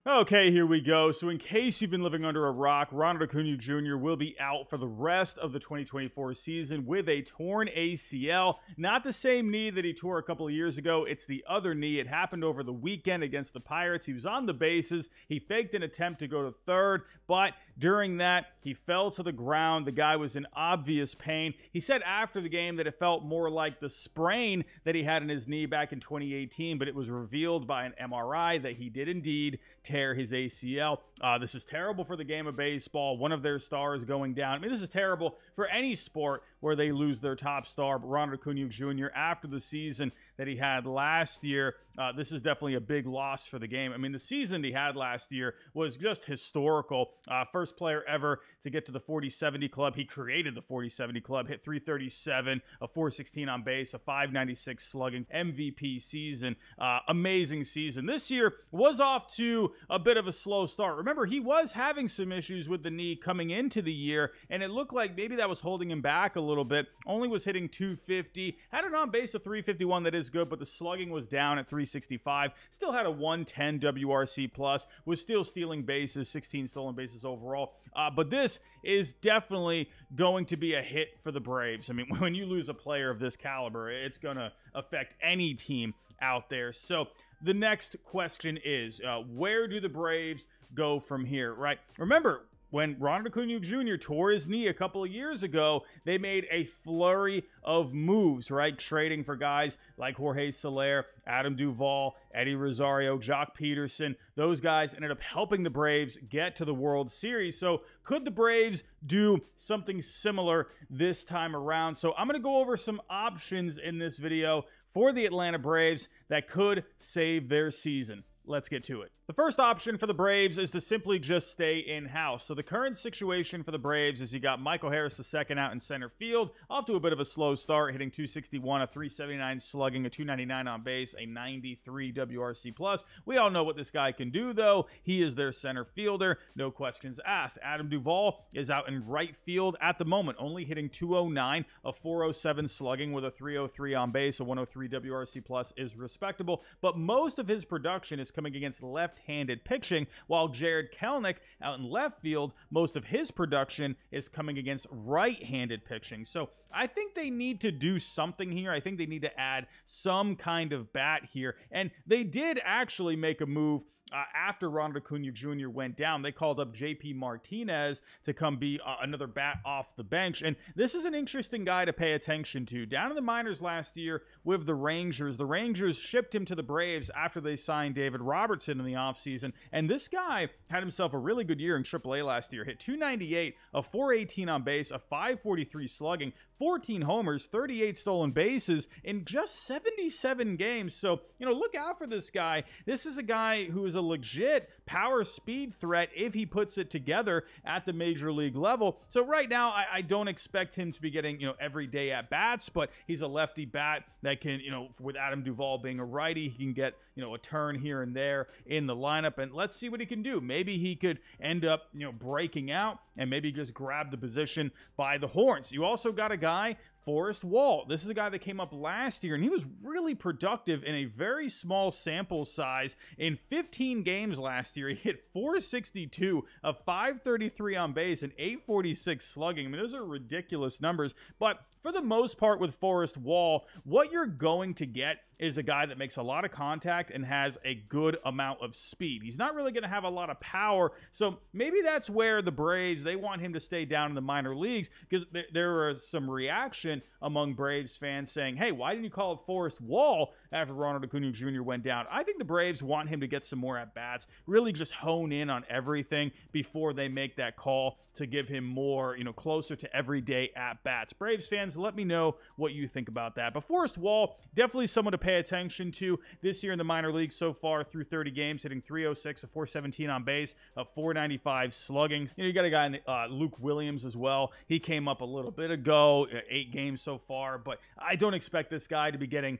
Okay, here we go. So in case you've been living under a rock, Ronald Acuna Jr. will be out for the rest of the 2024 season with a torn ACL. Not the same knee that he tore a couple of years ago. It's the other knee. It happened over the weekend against the Pirates. He was on the bases. He faked an attempt to go to third, but during that, he fell to the ground. The guy was in obvious pain. He said after the game that it felt more like the sprain that he had in his knee back in 2018, but it was revealed by an MRI that he did indeed tear his ACL. This is terrible for the game of baseball. One of their stars going down. I mean, this is terrible for any sport where they lose their top star. But Ronald Acuna Jr., after the season that he had last year, this is definitely a big loss for the game. I mean, the season he had last year was just historical. First player ever to get to the 40-70 club. He created the 40-70 club, hit 337, a 416 on base, a 596 slugging, MVP season. Amazing season. This year was off to a bit of a slow start. Remember, he was having some issues with the knee coming into the year, and it looked like maybe that was holding him back a little bit. Only was hitting 250, had an on base of 351 that is good, but the slugging was down at 365. Still had a 110 WRC plus, was still stealing bases, 16 stolen bases overall. But this is definitely going to be a hit for the Braves. I mean, when you lose a player of this caliber, it's going to affect any team out there. So the next question is, where do the Braves go from here, right? Remember, when Ronald Acuna Jr. tore his knee a couple of years ago, they made a flurry of moves, right? Trading for guys like Jorge Soler, Adam Duvall, Eddie Rosario, Jock Peterson. Those guys ended up helping the Braves get to the World Series. So could the Braves do something similar this time around? So I'm going to go over some options in this video for the Atlanta Braves that could save their season. Let's get to it. The first option for the Braves is to simply just stay in-house. So the current situation for the Braves is you got Michael Harris II out in center field, off to a bit of a slow start, hitting 261, a 379 slugging, a 299 on base, a 93 WRC plus. We all know what this guy can do, though. He is their center fielder, no questions asked. Adam Duvall is out in right field at the moment, only hitting 209, a 407 slugging with a 303 on base, a 103 WRC plus is respectable, but most of his production is coming against left-handed pitching, while Jared Kelenic out in left field, most of his production is coming against right-handed pitching. So I think they need to do something here. I think they need to add some kind of bat here, and they did actually make a move after Ronald Acuna Jr. went down. They called up JP Martinez to come be another bat off the bench. And this is an interesting guy to pay attention to. Down in the minors last year with the Rangers shipped him to the Braves after they signed David Robertson in the offseason. And this guy had himself a really good year in AAA last year. Hit 298, a 418 on base, a 543 slugging, 14 homers, 38 stolen bases in just 77 games. So, look out for this guy. This is a guy who is a legit power speed threat if he puts it together at the major league level. So right now, I don't expect him to be getting, every day at bats, but he's a lefty bat that can, with Adam Duvall being a righty, he can get, a turn here and there in the lineup, and let's see what he can do. Maybe he could end up, breaking out and maybe just grab the position by the horns. You also got a guy, Forrest Wall. This is a guy that came up last year, and he was really productive in a very small sample size. In 15 games last year, he hit 462, a 533 on base, and 846 slugging. I mean, those are ridiculous numbers, but for the most part with Forrest Wall, what you're going to get is a guy that makes a lot of contact and has a good amount of speed. He's not really going to have a lot of power, so maybe that's where the Braves, they want him to stay down in the minor leagues, because there was some reaction among Braves fans saying, hey, why didn't you call up Forrest Wall after Ronald Acuna Jr. went down? I think the Braves want him to get some more at-bats, really just hone in on everything before they make that call to give him more, closer to everyday at-bats. Braves fans, let me know what you think about that. But Forrest Wall, definitely someone to pay attention to this year in the minor leagues so far through 30 games, hitting 306, a 417 on base, a 495 slugging. You got a guy in Luke Williams as well. He came up a little bit ago, 8 games so far, but I don't expect this guy to be getting,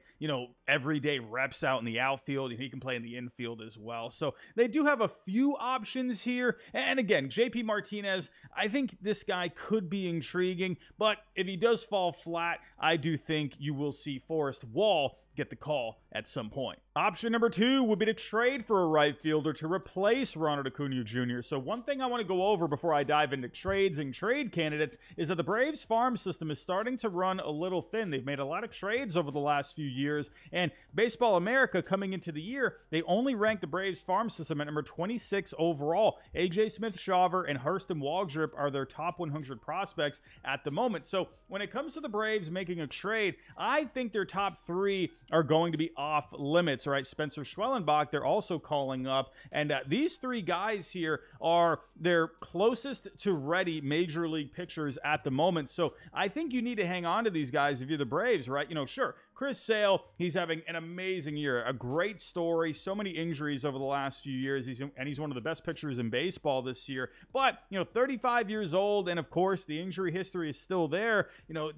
everyday reps out in the outfield. He can play in the infield as well. So they do have a few options here. And again, JP Martinez, I think this guy could be intriguing, but if he does fall flat, I do think you will see Forrest Wall get the call at some point. Option number 2 would be to trade for a right fielder to replace Ronald Acuna Jr. So one thing I want to go over before I dive into trades and trade candidates is that the Braves farm system is starting to run a little thin. They've made a lot of trades over the last few years, and Baseball America coming into the year, they only ranked the Braves farm system at number 26 overall. A.J. Smith-Shawver and Hurston Waldrop are their top 100 prospects at the moment. So when it comes to the Braves making a trade, I think their top 3 are going to be off limits, right? Spencer Schwellenbach, they're also calling up, and these 3 guys here are their closest to ready major league pitchers at the moment. So I think you need to hang on to these guys if you're the Braves, right? Sure, Chris Sale, he's having an amazing year, a great story, so many injuries over the last few years, he's one of the best pitchers in baseball this year, but 35 years old, and of course the injury history is still there.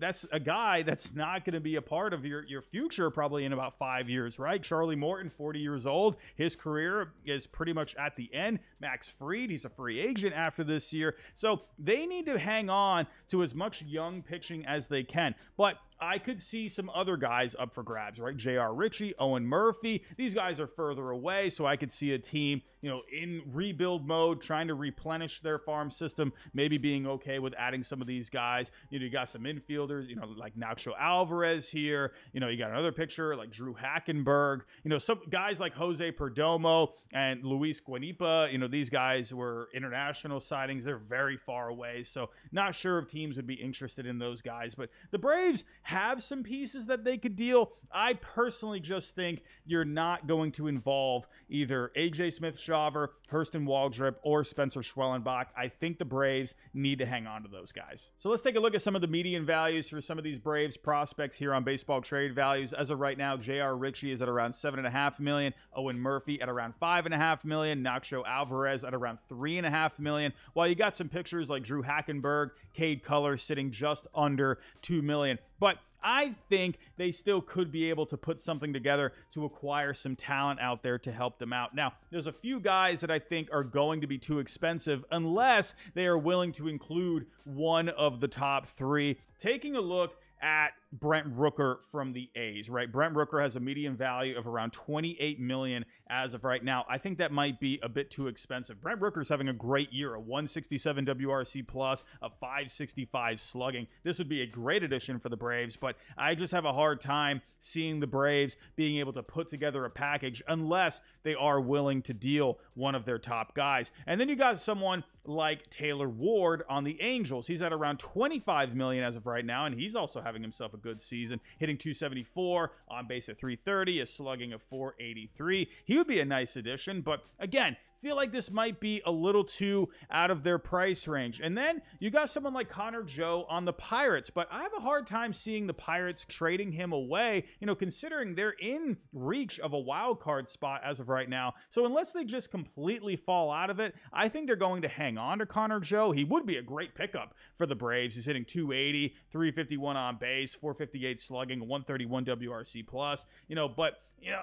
That's a guy that's not going to be a part of your future probably in about 5 years, right? Charlie Morton, 40 years old, his career is pretty much at the end. Max Fried, he's a free agent after this year, so they need to hang on to as much young pitching as they can, but I could see some other guys up for grabs, right? J.R. Ritchie, Owen Murphy. These guys are further away, so I could see a team, in rebuild mode, trying to replenish their farm system, maybe being okay with adding some of these guys. You got some infielders, like Nacho Alvarez here. You got another pitcher like Drew Hackenberg. Some guys like Jose Perdomo and Luis Guanipa. These guys were international signings. They're very far away, so not sure if teams would be interested in those guys. But the Braves have some pieces that they could deal. I personally just think you're not going to involve either A.J. Smith-Shawver, Hurston Waldrop, or Spencer Schwellenbach. I think the Braves need to hang on to those guys. So let's take a look at some of the median values for some of these Braves prospects here on Baseball Trade Values. As of right now, J.R. Ritchie is at around $7.5 million, Owen Murphy at around $5.5 million, Nacho Alvarez at around $3.5 million, while you got some pictures like Drew Hackenberg, Cade Culler sitting just under $2 million. But I think they still could be able to put something together to acquire some talent out there to help them out. Now, there's a few guys that I think are going to be too expensive unless they are willing to include one of the top 3. Taking a look at Brent Rooker from the A's, right? Brent Rooker has a median value of around $28 million as of right now. I think that might be a bit too expensive. Brent Rooker's having a great year, a 167 WRC plus, a 565 slugging. This would be a great addition for the Braves, but I just have a hard time seeing the Braves being able to put together a package unless they are willing to deal one of their top guys. And then you got someone like Taylor Ward on the Angels. He's at around $25 million as of right now, and he's also having himself a good season, hitting .274, on base at .330, a slugging of .483. He would be a nice addition, but again, feel like this might be a little too out of their price range. And then you got someone like Connor Joe on the Pirates, but I have a hard time seeing the Pirates trading him away, considering they're in reach of a wild card spot as of right now. So unless they just completely fall out of it, I think they're going to hang on to Connor Joe. He would be a great pickup for the Braves. He's hitting .280, .351 on base, .458 slugging, 131 WRC plus, but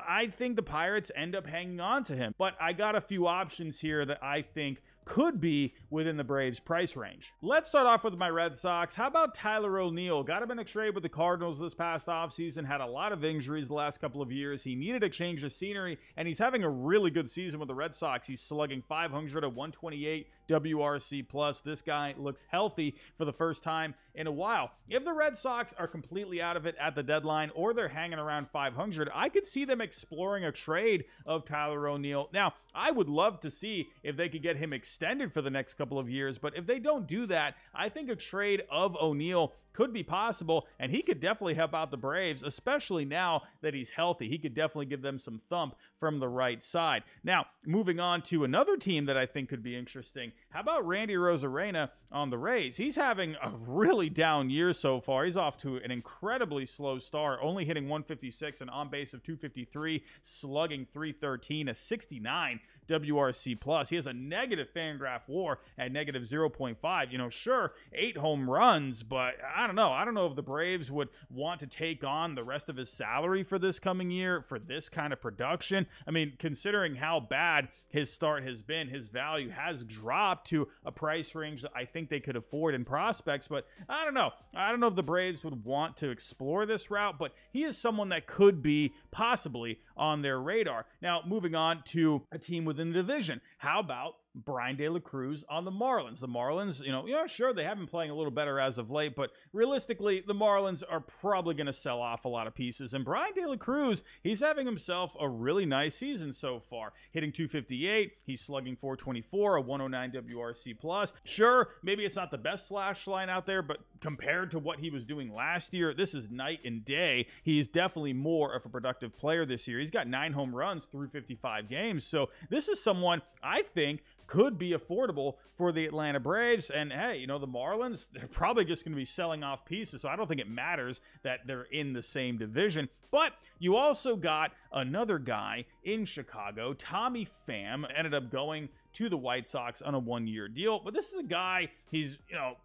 I think the Pirates end up hanging on to him. But I got a few options here that I think could be within the Braves' price range. Let's start off with my Red Sox. How about Tyler O'Neill? Got him in a trade with the Cardinals this past offseason, had a lot of injuries the last couple of years. He needed a change of scenery, and he's having a really good season with the Red Sox. He's slugging .500 at 128 WRC plus. This guy looks healthy for the first time in a while. If the Red Sox are completely out of it at the deadline, or they're hanging around .500, I could see them exploring a trade of Tyler O'Neill. Now, I would love to see if they could get him extended for the next couple of years, but if they don't do that, I think a trade of O'Neill could be possible, and he could definitely help out the Braves, especially now that he's healthy. He could definitely give them some thump from the right side. Now, moving on to another team that I think could be interesting. How about Randy Rosarena on the Rays? He's having a really down year so far. He's off to an incredibly slow start, only hitting 156, an on base of 253, slugging 313, a 69 WRC plus. He has a negative Fangraph WAR at negative 0.5. Sure, 8 home runs, but I don't know. I don't know if the Braves would want to take on the rest of his salary for this coming year for this kind of production. I mean, considering how bad his start has been, his value has dropped to a price range that I think they could afford in prospects, but I don't know. I don't know if the Braves would want to explore this route, but he is someone that could be possibly on their radar. Now, moving on to a team within the division. How about Brian De La Cruz on the Marlins? The Marlins, sure, they have been playing a little better as of late, but realistically, the Marlins are probably going to sell off a lot of pieces. And Brian De La Cruz, he's having himself a really nice season so far. Hitting .258, he's slugging .424, a 109 WRC plus. Sure, maybe it's not the best slash line out there, but compared to what he was doing last year, this is night and day. He's definitely more of a productive player this year. He's got 9 home runs through 55 games. So this is someone I think could be affordable for the Atlanta Braves. And hey, the Marlins, they're probably just going to be selling off pieces, so I don't think it matters that they're in the same division. But you also got another guy in Chicago, Tommy Pham, ended up going to the White Sox on a 1-year deal. But this is a guy, he's,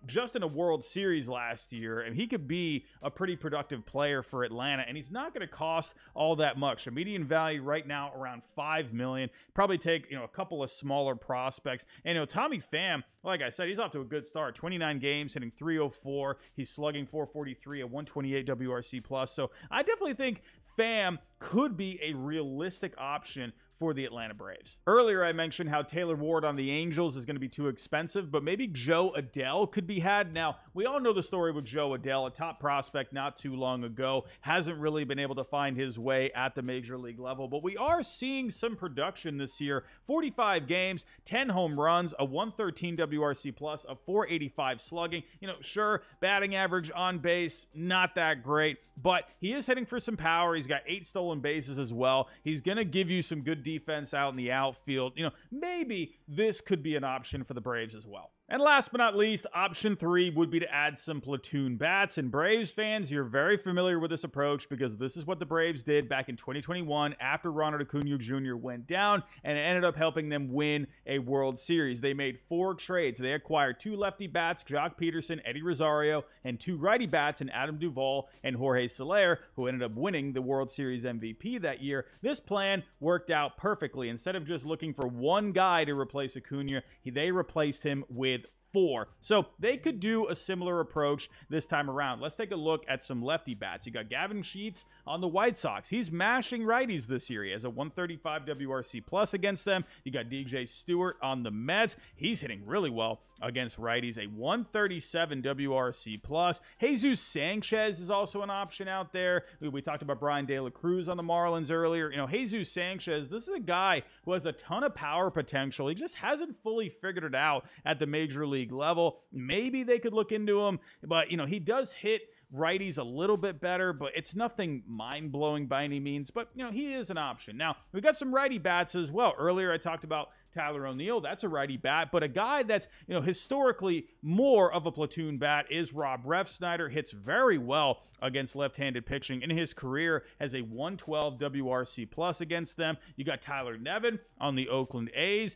just in a World Series last year, and he could be a pretty productive player for Atlanta, and he's not going to cost all that much. A median value right now around $5 million. Probably take, a couple of smaller prospects. And, Tommy Pham, like I said, he's off to a good start. 29 games, hitting .304. He's slugging .443, a 128 WRC plus. So I definitely think Pham could be a realistic option for the Atlanta Braves. Earlier, I mentioned how Taylor Ward on the Angels is going to be too expensive, but maybe Joe Adell could be had. Now, we all know the story with Joe Adell, a top prospect not too long ago, hasn't really been able to find his way at the major league level, but we are seeing some production this year. 45 games, 10 home runs, a 113 WRC plus, a 485 slugging. Sure, batting average on base, not that great, but he is hitting for some power. He's got 8 stolen bases as well. He's going to give you some good defense out in the outfield. Maybe this could be an option for the Braves as well. And last but not least, option 3 would be to add some platoon bats. And Braves fans, you're very familiar with this approach because this is what the Braves did back in 2021 after Ronald Acuna Jr. went down, and it ended up helping them win a World Series. They made 4 trades. They acquired 2 lefty bats, Jock Peterson, Eddie Rosario, and 2 righty bats in Adam Duvall and Jorge Soler, who ended up winning the World Series MVP that year. This plan worked out perfectly. Instead of just looking for one guy to replace Acuna, they replaced him with 4. So they could do a similar approach this time around. Let's take a look at some lefty bats. You got Gavin Sheets on the White Sox. He's mashing righties this year. He has a 135 WRC plus against them. You got DJ Stewart on the Mets. He's hitting really well against righties, a 137 WRC plus. Jesus Sanchez is also an option out there. We talked about Brian De La Cruz on the Marlins earlier. Jesus Sanchez, this is a guy who has a ton of power potential. He just hasn't fully figured it out at the major league level. Maybe they could look into him, but he does hit righties a little bit better, but it's nothing mind-blowing by any means. But, he is an option. Now, we've got some righty bats as well. Earlier, I talked about Tyler O'Neill. That's a righty bat, but a guy that's, historically more of a platoon bat is Rob Refsnyder. Hits very well against left-handed pitching in his career, has a 112 WRC plus against them. You got Tyler Nevin on the Oakland A's.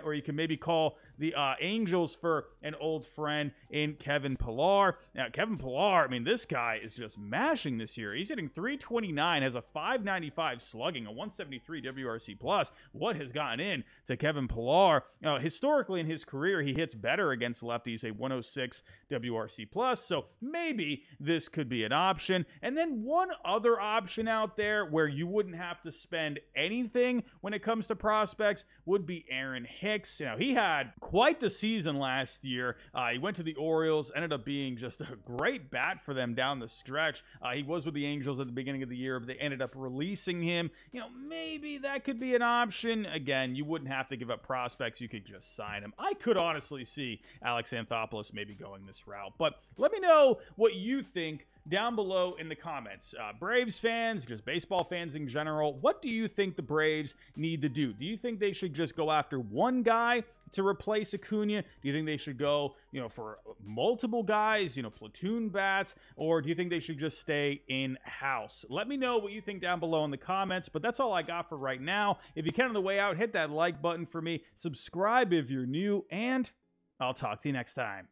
Or you can maybe call the Angels for an old friend in Kevin Pillar. Now, Kevin Pillar, this guy is just mashing this year. He's hitting .329, has a 595 slugging, a 173 WRC plus. What has gotten in to Kevin Pillar? Historically in his career, he hits better against lefties, a 106 WRC plus. So maybe this could be an option. And then one other option out there where you wouldn't have to spend anything when it comes to prospects would be Aaron Hicks. He had quite the season last year. He went to the Orioles, ended up being just a great bat for them down the stretch. He was with the Angels at the beginning of the year, but they ended up releasing him. Maybe that could be an option. Again, you wouldn't have to give up prospects. You could just sign him. I could honestly see Alex Anthopoulos maybe going this route, but let me know what you think down below in the comments. Braves fans, just baseball fans in general, what do you think the Braves need to do? Do you think they should just go after one guy to replace Acuna? Do you think they should go, for multiple guys, platoon bats? Or do you think they should just stay in-house? Let me know what you think down below in the comments, but that's all I got for right now. If you can on the way out, hit that like button for me, subscribe if you're new, and I'll talk to you next time.